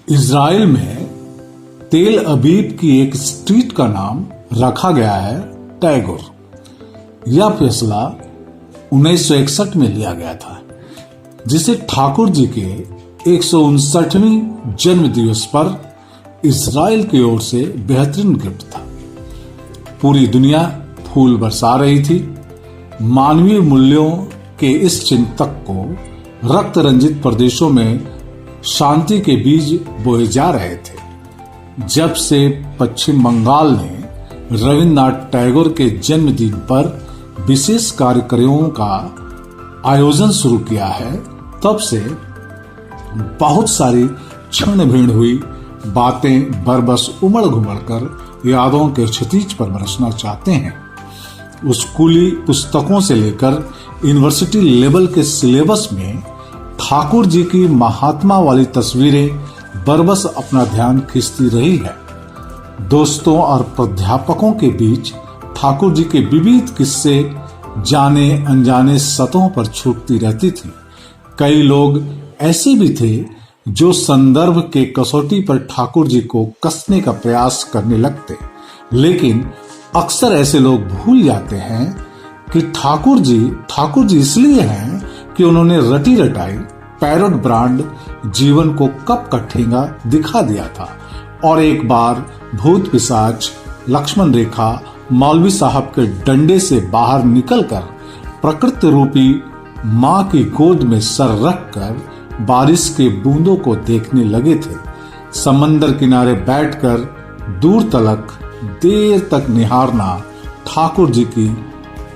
Israel में तेल अबीब की एक स्ट्रीट का नाम रखा गया है टैगोर। यह फैसला 1961 में लिया गया था, जिसे ठाकुर जी के 159वीं जन्म दिवस पर इज़राइल की ओर से बेहतरीन गिफ्ट था। पूरी दुनिया फूल बरसा रही थी। मानवीय मूल्यों के इस चिंतक को रक्त रंजित प्रदेशों में शांति के बीज बोए जा रहे थे। जब से पश्चिम बंगाल ने रविन्द्रनाथ टैगोर के जन्मदिन पर विशेष कार्यक्रमों का आयोजन शुरू किया है, तब से बहुत सारी क्षण भीड़ हुई बातें बरबस उमड़ घुमड़ कर यादों के क्षितिज पर बरसना चाहते हैं। स्कूली पुस्तकों से लेकर यूनिवर्सिटी लेवल के सिलेबस में ठाकुर जी की महात्मा वाली तस्वीरें बरबस अपना ध्यान खींचती रही है। दोस्तों और प्राध्यापकों के बीच ठाकुर जी के विविध किस्से जाने अनजाने सतहों पर छूटती रहती थी। कई लोग ऐसे भी थे जो संदर्भ के कसौटी पर ठाकुर जी को कसने का प्रयास करने लगते, लेकिन अक्सर ऐसे लोग भूल जाते हैं कि ठाकुर जी इसलिए हैं कि उन्होंने रटी रटाई पैरोट ब्रांड जीवन को कब का ठेंगा दिखा दिया था और एक बार भूत पिशाच लक्ष्मण रेखा मौलवी साहब के डंडे से बाहर निकलकर प्रकृति रूपी माँ की गोद में सर रखकर बारिश के बूंदों को देखने लगे थे। समंदर किनारे बैठकर दूर तलक देर तक निहारना ठाकुर जी की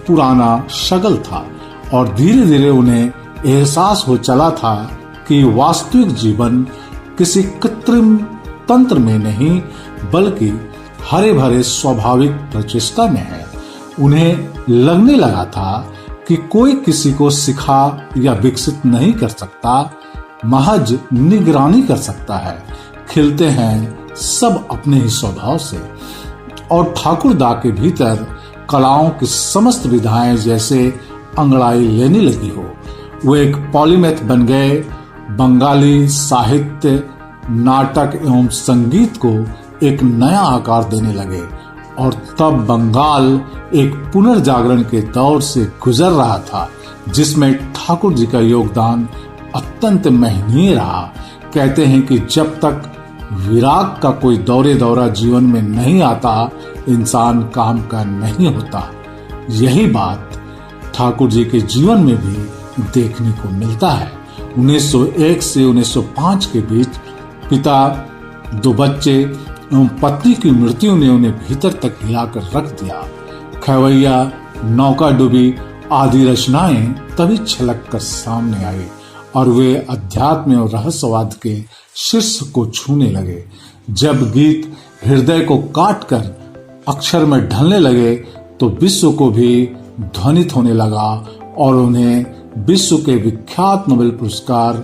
पुराना शगल था और धीरे धीरे उन्हें एहसास हो चला था कि वास्तविक जीवन किसी कृत्रिम तंत्र में नहीं बल्कि हरे भरे स्वाभाविक प्रचेष्टा में है। उन्हें लगने लगा था कि कोई किसी को सिखा या विकसित नहीं कर सकता, महज निगरानी कर सकता है। खिलते हैं सब अपने ही स्वभाव से और ठाकुर दा के भीतर कलाओं की समस्त विधाएं जैसे अंगड़ाई लेने लगी हो। वो एक पॉलीमैथ बन गए। बंगाली साहित्य, नाटक एवं संगीत को एक नया आकार देने लगे और तब बंगाल एक पुनर्जागरण के दौर से गुजर रहा था, जिसमें ठाकुर जी का योगदान अत्यंत महनीय रहा। कहते हैं कि जब तक विराग का कोई दौरा जीवन में नहीं आता, इंसान काम का नहीं होता। यही बात ठाकुर जी के जीवन में भी देखने को मिलता है। 1901 से 1905 के बीच पिता, 2 बच्चे एवं पत्नी की मृत्यु ने उन्हें भीतर तक हिलाकर रख दिया। खैवैया, नौका डूबी आदि रचनाएं तभी छलक कर सामने आई और वे अध्यात्म और रहस्यवाद के शीर्ष को छूने लगे। जब गीत हृदय को काट कर अक्षर में ढलने लगे तो विश्व को भी ध्वनित होने लगा और उन्हें विश्व के विख्यात नोबेल पुरस्कार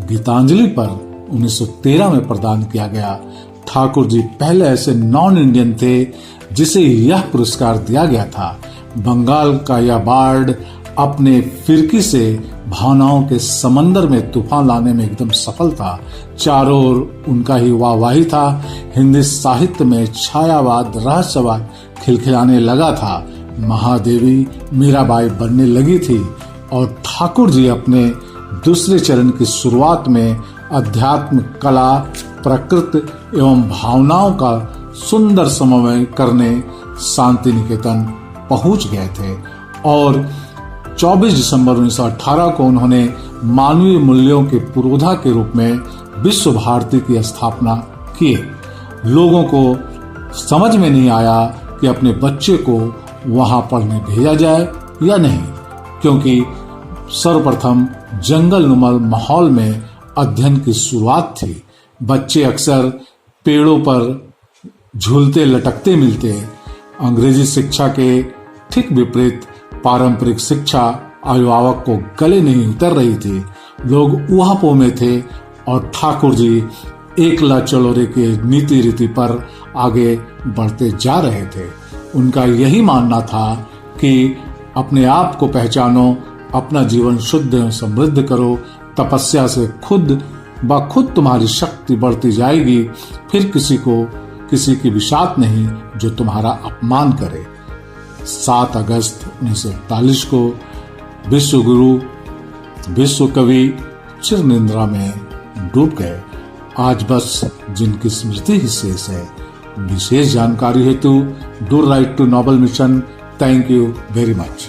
गीतांजलि पर 1913 में प्रदान किया गया। ठाकुर जी पहले ऐसे नॉन इंडियन थे जिसे यह पुरस्कार दिया गया था। बंगाल का यह बार्ड अपने फिरकी से भावनाओं के समंदर में तूफान लाने में एकदम सफल था। चारों ओर उनका ही वाहवाही था। हिंदी साहित्य में छायावाद, रहस्यवाद खिलखिलाने लगा था। महादेवी मीराबाई बनने लगी थी और ठाकुर जी अपने दूसरे चरण की शुरुआत में अध्यात्म, कला, प्रकृति एवं भावनाओं का सुंदर समन्वय करने शांति निकेतन पहुंच गए थे और 24 दिसंबर 1918 को उन्होंने मानवीय मूल्यों के पुरोधा के रूप में विश्व भारती की स्थापना की। लोगों को समझ में नहीं आया कि अपने बच्चे को वहां पढ़ने भेजा जाए या नहीं, क्योंकि सर्वप्रथम जंगल नुमा माहौल में अध्ययन की शुरुआत थी। बच्चे अक्सर पेड़ों पर झूलते लटकते मिलते। अंग्रेजी शिक्षा के ठीक विपरीत पारंपरिक शिक्षा अभिभावक को गले नहीं उतर रही थी। लोग ऊहापोह में थे और ठाकुर जी एकला चलोरे के नीति रीति पर आगे बढ़ते जा रहे थे। उनका यही मानना था कि अपने आप को पहचानो, अपना जीवन शुद्ध एवं समृद्ध करो, तपस्या से खुद व खुद तुम्हारी शक्ति बढ़ती जाएगी। फिर किसी की विशात नहीं जो तुम्हारा अपमान करे। 7 अगस्त 1941 को विश्व गुरु विश्व कवि चिर निद्रा में डूब गए। आज बस जिनकी स्मृति ही शेष है। विशेष जानकारी हेतु do write to noble mission. Thank you very much.